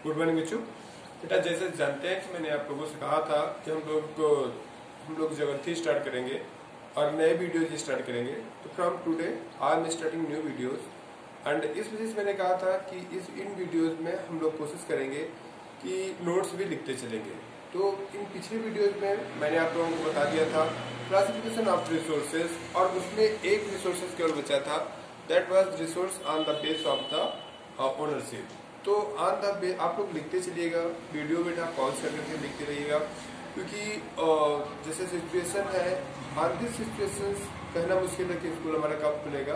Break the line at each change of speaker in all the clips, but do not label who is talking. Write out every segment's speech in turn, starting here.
Good morning बच्चों। बेटा जैसे जानते हैं कि मैंने आप लोगों से कहा था कि हम लोग ज्योग्राफी स्टार्ट करेंगे और नए वीडियोज स्टार्ट करेंगे। तो from today I am starting new videos and इस वजह से मैंने कहा था कि इन वीडियोज में हम लोग कोशिश करेंगे कि नोट्स भी लिखते चलेंगे। तो इन पिछले वीडियोज में मैंने आप लोगों को बता दिया था क्लासिफिकेशन ऑफ रिसोर्सेज और उसमें एक रिसोर्सेज केवल बचा था, that was resource on the base of the ownership. तो ऑन द आप लोग लिखते चलिएगा, वीडियो बेटा पॉज करके लिखते रहिएगा, क्योंकि जैसे सिचुएशन है ऑन दिस सिचुएशंस कहना मुश्किल है कि स्कूल हमारा कब खुलेगा।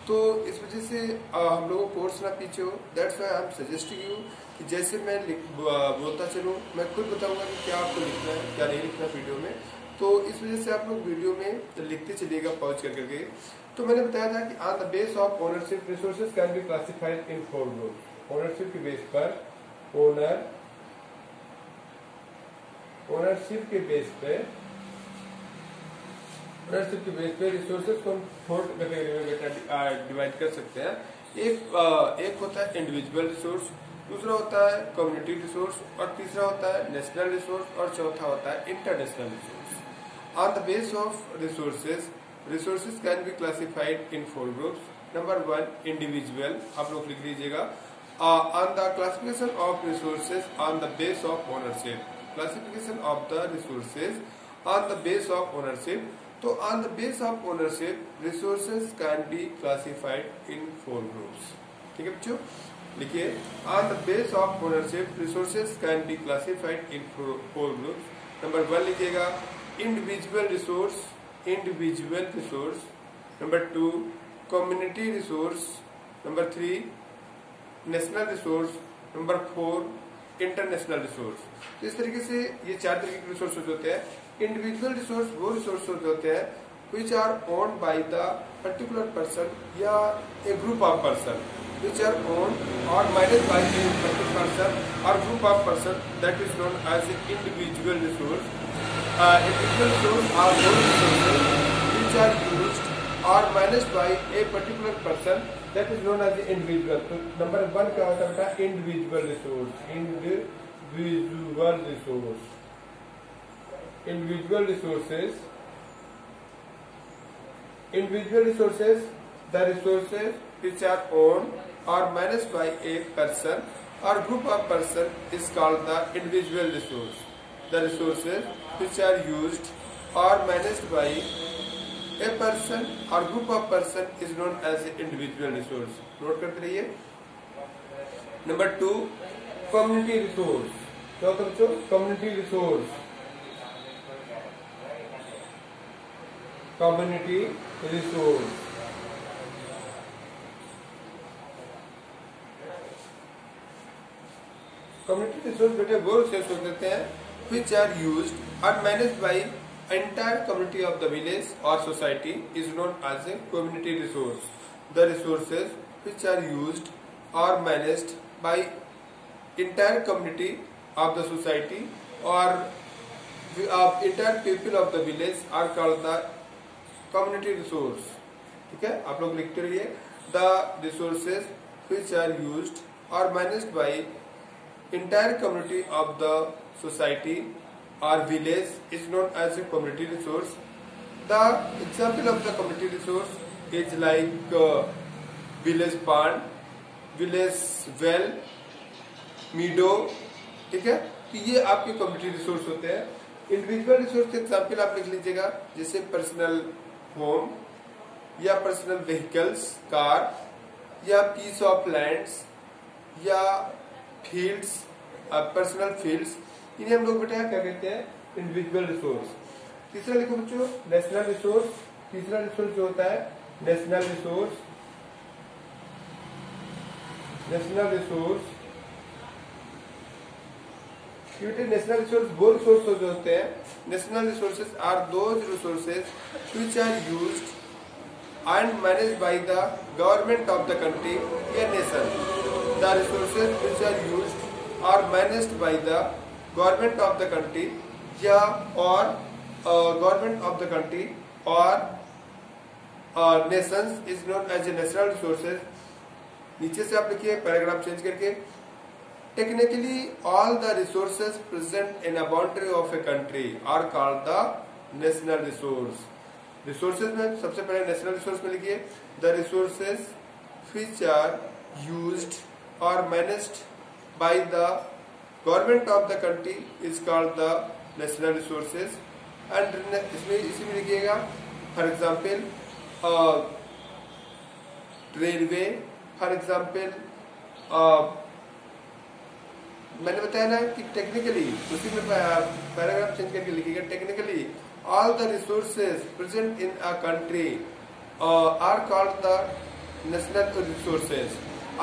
तो इस वजह से हम लोगों को कोर्स ना पीछे हो, that's why I am suggesting you कि जैसे मैं बोलता चलूँ, मैं खुद बताऊंगा कि क्या आपको लिखना है क्या नहीं लिखना वीडियो में। तो इस वजह से आप लोग वीडियो में लिखते चलिएगा पॉज करके। तो मैंने बताया था कि on the base of ownership resources can be classified in 4 group. Ownership के बेस पर ओनरशिप के बेस पे रिसोर्सेज को हम 4 कैटेगरी में डिवाइड कर सकते हैं। एक होता है इंडिविजुअल रिसोर्स, दूसरा होता है कम्युनिटी रिसोर्स और तीसरा होता है नेशनल रिसोर्स और चौथा होता है international resource. On the base of resources can be classified in 4 groups. Number 1 individual, आप लोग लिख लीजिएगा। On the classification of resources on the base of ownership, classification of the resources on the base of ownership. तो on the base of ownership resources can be classified in 4 groups. ठीक है बच्चों, लिखिए on the base of ownership resources can be classified in 4 groups. Number 1 लिखिएगा individual resource, number 2 community resource, number 3 national resource, number 4 international resource. तो इस तरीके से ये 4 तरीके के रिसोर्सेज होते हैं। इंडिविजुअल रिसोर्स वो रिसोर्सेज होते हैं which are owned by the particular person या a group of person which are owned or managed by a particular person or group of person, that is known as an individual resource. Individual resource are those resources which are used or managed by a particular person, that is known as individual. तो number 1 क्या होता है बेटा? Individual resource. Individual resources, the resources which are owned or managed by a person or group of person is called the individual resource. The resources which are used or managed by a person or group of person is known as individual resource. Note करते रहिए। Number 2 community resource. क्या होता है बच्चों? Community resource. Community resource बेटे वो resource होते हैं which are used or managed by entire community of the village or society is known as a community resource. The resources which are used or managed by entire community of the society or entire people of the village are called the community resource. ठीक है, आप लोग लिखते रहिए। The resources which are used or managed by entire community of the society or village is known as a community resource. The example of the community resource is like village pond, village well, meadow। ठीक है, तो ये आपके community resource होते हैं। Individual resource के example आप लिख लीजिएगा, जैसे पर्सनल होम या पर्सनल व्हीकल्स कार या पीस ऑफ लैंड्स या फील्ड्स, पर्सनल फील्ड्स, इन्हें हम लोग बेटा क्या कहते हैं? Individual resource. तीसरा लिखो बच्चों नेशनल रिसोर्स। तीसरा रिसोर्स जो होता है नेशनल रिसोर्स। नेशनल रिसोर्स वो रिसोर्सेज होते हैं। National resources are those resources which are used and managed by the government of the country या nation. The resources which are used or managed by the government of the country या or government of the country or nations is known as a national resources। नीचे से आप लिखिए paragraph change करके, technically all the resources present in a boundary of a country are called the national resource. Resources में सबसे पहले national resource में लिखिए the resources which are used or managed by the government of the country is called the national resources। and इसमें इसी में लिखिएगा for example railway, for example मैंने बताया ना कि टेक्निकली, उसी में पैराग्राफ चेंज करके लिखिएगा technically all the resources present in a country are called the national resources.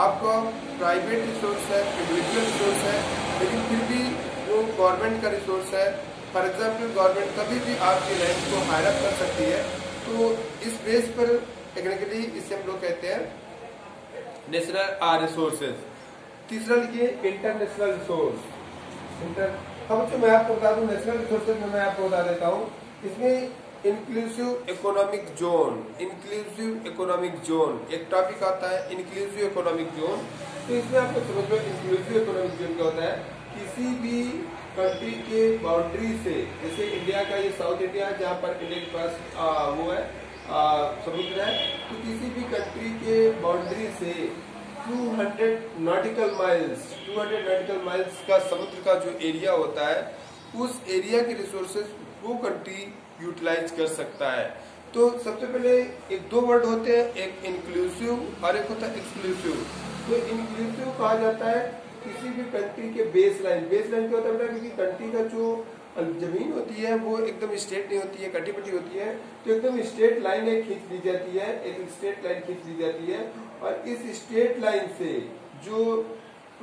आपका प्राइवेट रिसोर्स है, इंडिविजुअल रिसोर्स है, लेकिन फिर भी वो गवर्नमेंट का रिसोर्स है। फॉर एग्जाम्पल गवर्नमेंट कभी भी आपकी लैंड को हायर अप कर सकती है, तो इस बेस पर टेक्निकली इसे हम लोग कहते हैं नेशनल रिसोर्सेज। तीसरा लिखिए इंटरनेशनल रिसोर्स। अब जो मैं आपको बता दूं नेशनल रिसोर्सेज में मैं आपको बता देता हूँ, इसमें inclusive economic zone, inclusive economic zone एक टॉपिक आता है, इंक्लूसिव इकोनॉमिक जोन। तो इसमें आपको समझ लो इंक्लूसिव इकोनॉमिक जोन क्या होता है, किसी भी कंट्री के बाउंड्री से, जैसे इंडिया का ये साउथ इंडिया है जहाँ पर इंडिया के पास वो है समुद्र है, तो किसी भी कंट्री के बाउंड्री से 200 नॉटिकल माइल्स का समुद्र का जो एरिया होता है, उस एरिया के रिसोर्सेज वो कंट्री यूटिलाइज कर सकता है। तो सबसे पहले एक दो वर्ड होते हैं, एक इंक्लूसिव और एक होता है एक्सक्लूसिव। तो इंक्लूसिव कहा जाता है किसी भी कंट्री के बेस लाइन क्या होता है, क्योंकि कंट्री का जो जमीन होती है वो एकदम स्ट्रेट नहीं होती है, कटी पटी होती है, तो एकदम स्ट्रेट लाइन एक खींच दी जाती है, एक स्ट्रेट लाइन खींच दी जाती है, और इस स्ट्रेट लाइन से जो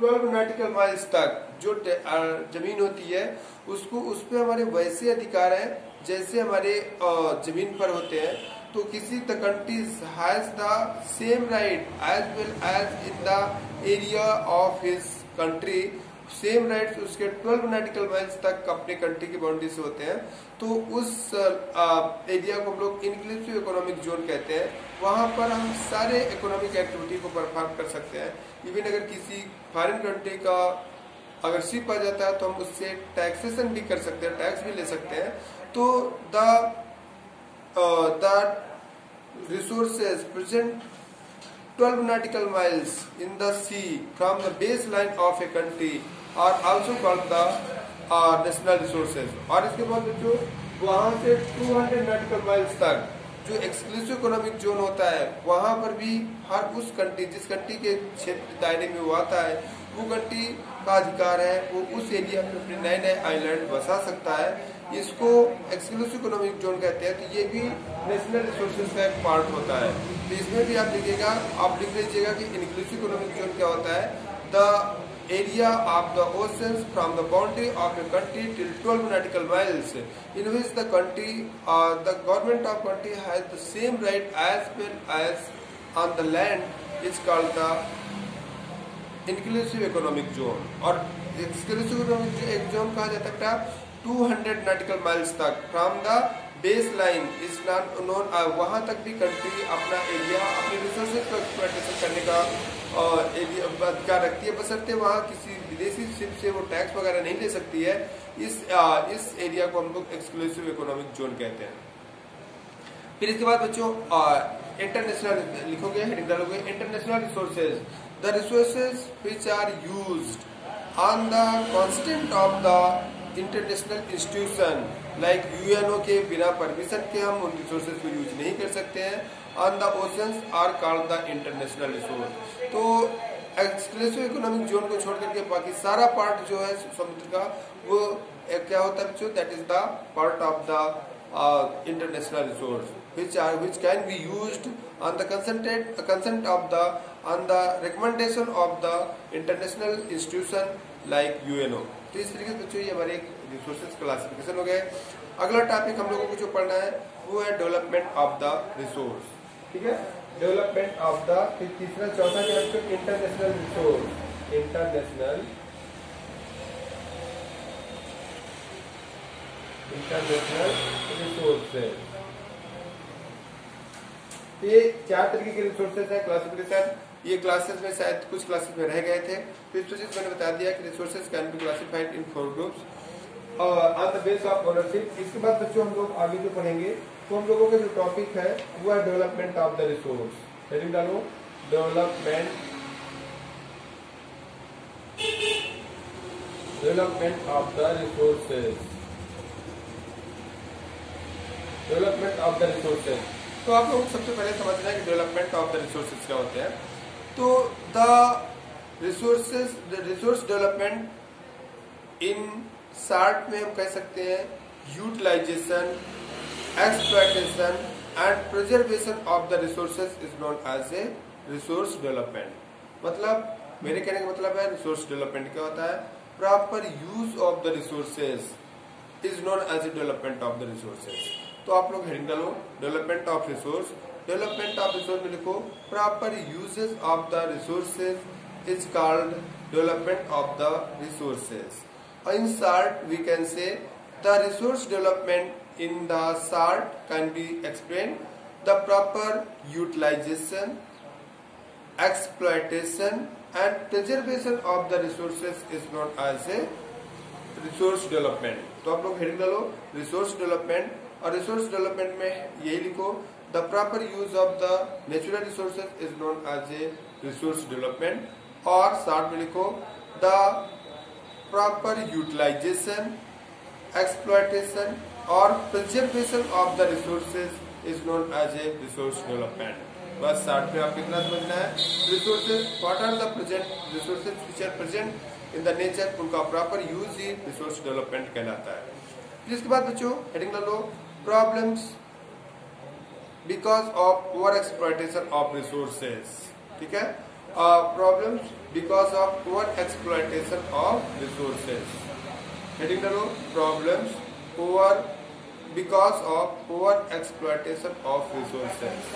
12 नॉटिकल माइल्स तक जो जमीन होती है उसको, उस पर हमारे वैसे अधिकार है जैसे हमारे जमीन पर होते हैं। तो किसी the country has the same right as well as in the area of his country, same rights उसके 12 नॉटिकल माइल्स तक अपने कंट्री की बाउंड्री से होते हैं। तो उस एरिया को हम लोग इंक्लूसिव इकोनॉमिक जोन कहते हैं। वहां पर हम सारे इकोनॉमिक एक्टिविटी को परफॉर्म कर सकते हैं। इवन अगर किसी फॉरेन कंट्री का अगर शिप आ जाता है तो हम उससे टैक्सेशन भी कर सकते हैं, टैक्स भी ले सकते हैं। तो the resources present 12 nautical miles in the sea from the baseline of a country are also called the national resources। और इसके बाद बच्चों वहां से 200 nautical miles तक जो एक्सक्लूसिव इकोनॉमिक जोन होता है, वहां पर भी हर उस कंट्री, जिस कंट्री के क्षेत्र दायरे में वो आता है, वो कंट्री का अधिकार है वो उस एरिया में अपने नए नए आइलैंड बसा सकता है। इसको एक्सक्लूसिव इकोनॉमिक जोन कहते हैं। तो ये भी नेशनल रिसोर्सेज का एक पार्ट होता है। तो इसमें भी आप लिखिएगा, आप लिख लीजिएगा कि इंक्लूसिव इकोनॉमिक जोन क्या होता है, the area of the oceans from the boundary of a country till 12 nautical miles in which the country the government of country has the same right as well as on the land is called the inclusive economic zone। और exclusive economic zone कहा जाता है 200 nautical miles तक from the base line is non, वहां तक भी country अपना area, अपने रिसोर्सेज को एक्सप्लॉइटेशन करने का अधिकार रखती है, बशर्ते वहां किसी विदेशी शिप से वो टैक्स वगैरह नहीं ले सकती है। इस एरिया को हम लोग एक्सक्लूसिव इकोनॉमिक जोन कहते हैं। फिर इसके बाद बच्चों इंटरनेशनल लिखोगे, हेडिंग डालोगे international resources, the resources which are used on the constant of the international institution like UNO के बिना परमिशन के हम उन रिसोर्सेज को यूज नहीं कर सकते हैं। On the oceans are called the international resource. तो एक्सक्लूसिव इकोनॉमिक जोन को छोड़ करके बाकी सारा पार्ट जो है समुद्र का, वो क्या होता है बच्चों, that is the part of the international resource which can be used on the consent of the on the recommendation of the international institution like UNO। तो इस तरीके से बच्चों ये हमारे एक रिसोर्सेज क्लासिफिकेशन हो गए। अगला टॉपिक हम लोगों को जो पढ़ना है वो है डेवलपमेंट ऑफ द रिसोर्स। ठीक है, डेवलपमेंट ऑफ द, तीसरा चौथा chapter international resource, international resources. ये 4 तरीके के रिसोर्सेज है क्लासिफिकेशन। ये क्लासेस में शायद कुछ क्लासेस में रह गए थे, तो इस वजह से मैंने बता दिया कि resources can be classified in 4 groups on the base of ownership. इसके बाद बच्चों हम लोग आगे जो पढ़ेंगे तो हम लोगों का जो टॉपिक है वो है development of the resource. Heading डालो development of the resources. Development of the resources, तो आप लोग सबसे पहले समझना है कि डेवलपमेंट ऑफ द रिसोर्सेज क्या होते हैं। तो the resource development in short में हम कह सकते हैं utilization, exploitation and preservation of the resources is known as a resource development. मतलब मेरे कहने का मतलब है रिसोर्स डेवलपमेंट क्या होता है, proper use of the resources is known as a development of the resources. तो आप लोग हेडिंग डालो development of resource. Development of resource में लिखो proper uses of the resources is called development of the resources. In short, we can say the resource development in the short can be explained the proper utilization, exploitation and preservation of the resources is known as a resource development। तो आप लोग heading डालो resource development, और resource development में यही लिखो the proper use of the natural resources is known as a resource development, और short में लिखो the proper utilization, exploitation or preservation of the resources is known as a resource development। बस short में आपको इतना समझना है resources what are the present resources which are present in the nature, उनका प्रॉपर यूज ही रिसोर्स डेवलपमेंट कहलाता है। फिर इसके बाद बच्चों हेडिंग लो problems because of over exploitation of resources. ठीक है, problems because of over exploitation of resources। Heading डालो problems over because of over exploitation of resources।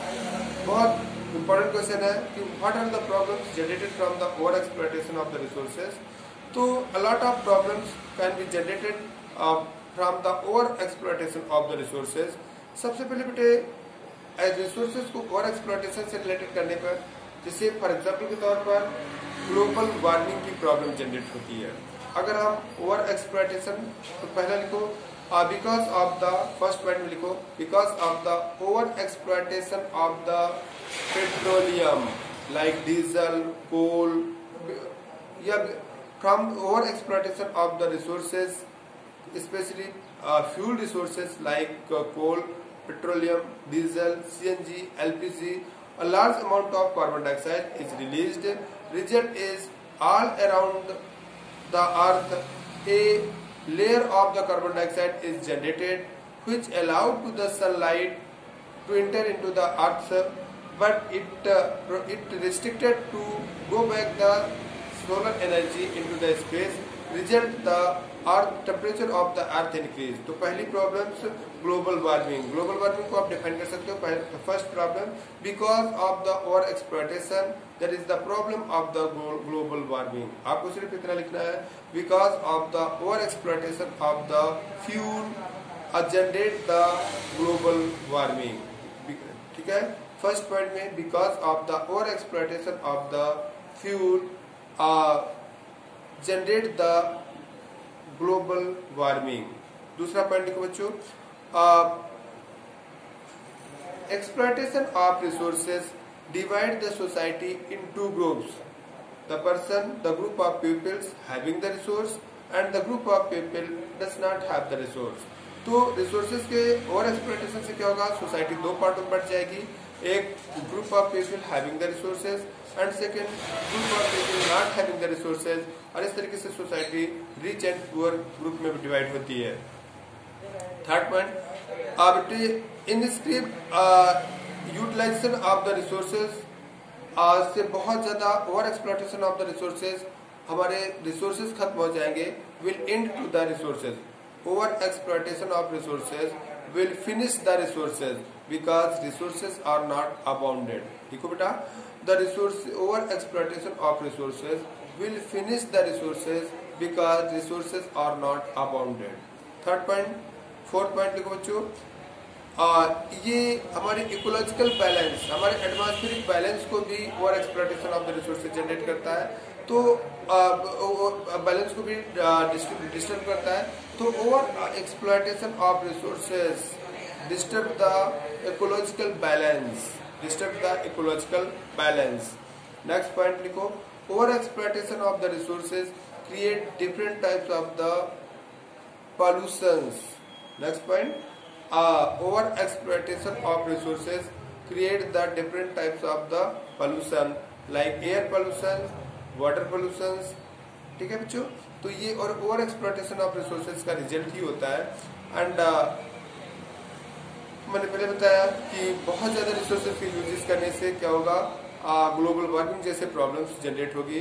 बहुत इंपॉर्टेंट क्वेश्चन है कि what are the problems generated from the over exploitation of the resources। तो a lot of problems can be generated from the over exploitation of the resources। सबसे पहले बेटे resources को over exploitation से related करने पर, जैसे फॉर एग्जाम्पल के तौर पर ग्लोबल वार्मिंग की प्रॉब्लम जनरेट होती है। अगर हम ओवर एक्सप्लॉयटेशन, तो पहला लिखो because of the, first point में लिखो because of the over exploitation of the petroleum like diesel, coal, या from over exploitation of the resources specially fuel resources like coal, petroleum, diesel, CNG, LPG, a large amount of carbon dioxide is released. Result is all around the earth a layer of the carbon dioxide is generated which allow to the sunlight to enter into the earth, but it restricted to go back the solar energy into the space। Result the earth temperature of the earth increase। तो पहली problems global warming, global warming को आप define कर सकते हो। First problem because of the over exploitation, that is the problem of the global warming. आपको सिर्फ इतना लिखना है because of the over exploitation of the fuel generate the global warming. ठीक है, फर्स्ट पॉइंट में because of the over exploitation of the fuel generate the global warming. दूसरा point लिखो बच्चों exploitation of resources divide the society in two groups, the person, the group of peoples having the resource and the group of people does not have the resource. तो resources के over exploitation से क्या होगा, society दो part में बढ़ जाएगी, एक group of people having the resources and second group of people not having the resources, और इस तरीके से society rich and poor group में डिवाइड होती है। Third point in script utilization of the resources से बहुत ज्यादा over exploitation of the resources, हमारे रिसोर्सेज खत्म हो जाएंगे, will end to the resources. Over exploitation of resources will finish the resources because resources are not अबाउंडेड। देखो बेटा, the resource over exploitation of resources will finish the resources because resources are not abounded। Third point, fourth point लिखो बच्चों ये हमारे ecological balance, हमारे atmospheric balance को भी over exploitation of the resources generate करता है, तो बैलेंस को भी डिस्टर्ब करता है। तो over exploitation of resources disturb the ecological balance, disturb the ecological balance. Next point लिखो, over exploitation of the resources create different types of the pollutions. Next point, over exploitation of resources create the different types of the pollution like air pollution, water pollutions। ठीक है बच्चों, तो ये और over exploitation of resources का result ही होता है। And मैंने पहले बताया कि बहुत ज्यादा रिसोर्सेज के यूजेस करने से क्या होगा, ग्लोबल वार्मिंग जैसे प्रॉब्लम्स जनरेट होगी,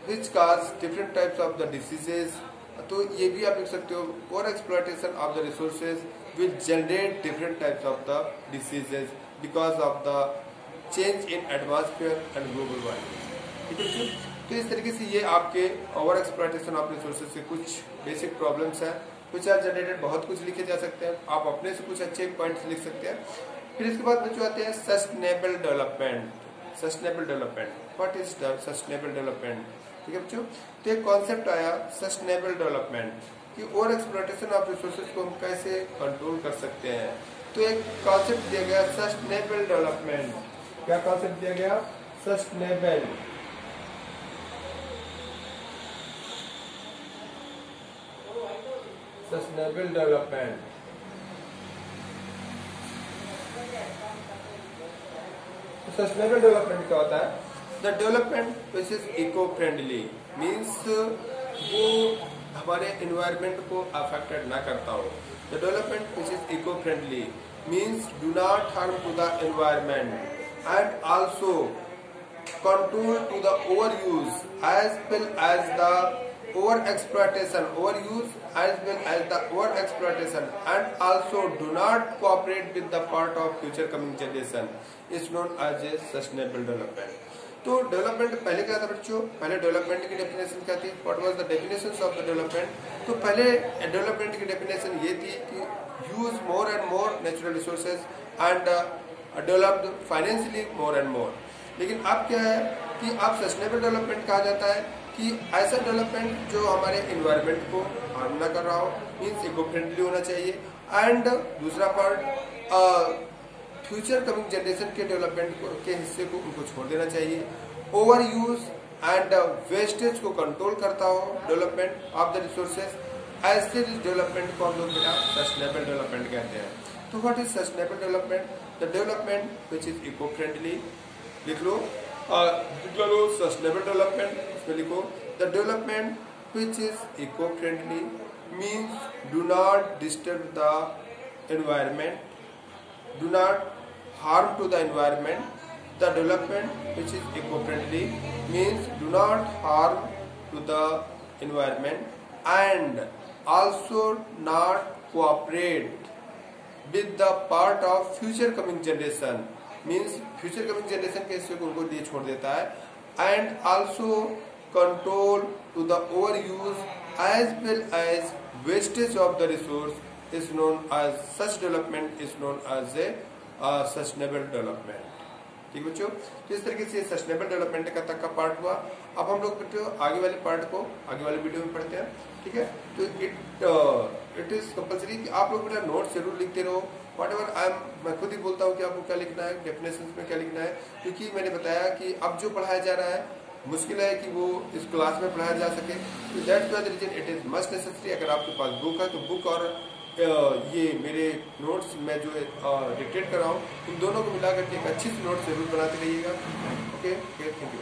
which cause different types of the diseases। तो ये भी आप लिख सकते हो, over exploitation of the resources will generate different types of the diseases because of the change in atmosphere and global warming. ठीक है, तो इस तरीके से ये आपके ओवर एक्सप्लॉयटेशन ऑफ रिसोर्सेज से कुछ बेसिक प्रॉब्लम्स हैं, कुछ आर जनरेटेड, बहुत कुछ लिखे जा सकते हैं, आप अपने से कुछ अच्छे पॉइंट्स लिख सकते हैं। फिर इसके बाद बच्चों आते हैं sustainable development. Sustainable development, what is sustainable development? ठीक है बच्चों, तो एक कॉन्सेप्ट आया सस्टेनेबल डेवलपमेंट कि ओवर एक्सप्लॉयटेशन ऑफ रिसोर्सेज को हम कैसे कंट्रोल कर सकते हैं। तो एक कॉन्सेप्ट दिया गया सस्टेनेबल डेवलपमेंट। क्या कॉन्सेप्ट दिया गया? Sustainable. Sustainable development, sustainable development क्या होता है? The development which is eco friendly, means वो हमारे एनवायरमेंट को अफेक्टेड ना करता हो। The development which is eco friendly means do not harm to the environment and also control to the over use as well as the over exploitation, overuse as well as the over exploitation, and also do not cooperate with the part of future coming generation is known as a sustainable development। तो development पहले क्या था बच्चों? पहले development की definition क्या थी? What was the definitions of the development? तो पहले डेवलपमेंट की डेफिनेशन ये थी कि use more and more natural resources and developed financially more and more. लेकिन अब क्या है कि अब सस्टेनेबल डेवलपमेंट कहा जाता है कि ऐसा डेवलपमेंट जो हमारे एनवायरनमेंट को हार्म ना कर रहा हो, मीन्स इको फ्रेंडली होना चाहिए। एंड दूसरा पार्ट, फ्यूचर कमिंग जनरेशन के डेवलपमेंट के हिस्से को उनको छोड़ देना चाहिए। ओवर यूज एंड वेस्टेज को कंट्रोल करता हो डेवलपमेंट ऑफ द रिसोर्सेज, ऐसे डेवलपमेंट को हम लोग सस्टेनेबल डेवलपमेंट कहते हैं। तो what is sustainable development? The development which is eco friendly. लिख लो सस्टेनेबल डेवलपमेंट, इसमें लिखो the development which is eco friendly means do not disturb the environment, do not harm to the environment। The development which is eco-friendly means do not harm to the environment and also not cooperate with the part of future coming generation, means future coming generation के हिस्से को उनको दिए छोड़ देता है। and also control to the overuse as well as wastage of the resource is known as, such development is known as a sustainable development. ठीक बच्चों, तो इस तरीके से सस्टेनेबल डेवलपमेंट का तक का पार्ट हुआ। अब हम लोग बच्चों आगे वाले पार्ट को आगे वाले वीडियो में पढ़ते हैं। ठीक है, तो इट इज कंपलसरी कि आप लोग बेटा नोट्स जरूर लिखते रहो। व्हाटएवर मैं खुद ही बोलता हूँ कि आपको क्या लिखना है, डेफिनेशन में क्या लिखना है, क्योंकि मैंने बताया कि अब जो पढ़ाया जा रहा है मुश्किल है कि वो इस क्लास में पढ़ाया जा सके। तो that's why the reason it is must necessary, अगर आपके पास बुक है तो बुक और ये मेरे नोट्स मैं जो डिक्टेट कर रहा हूँ, इन दोनों को मिलाकर के एक अच्छी सी नोट्स जरूर बनाते रहिएगा। Okay, thank you.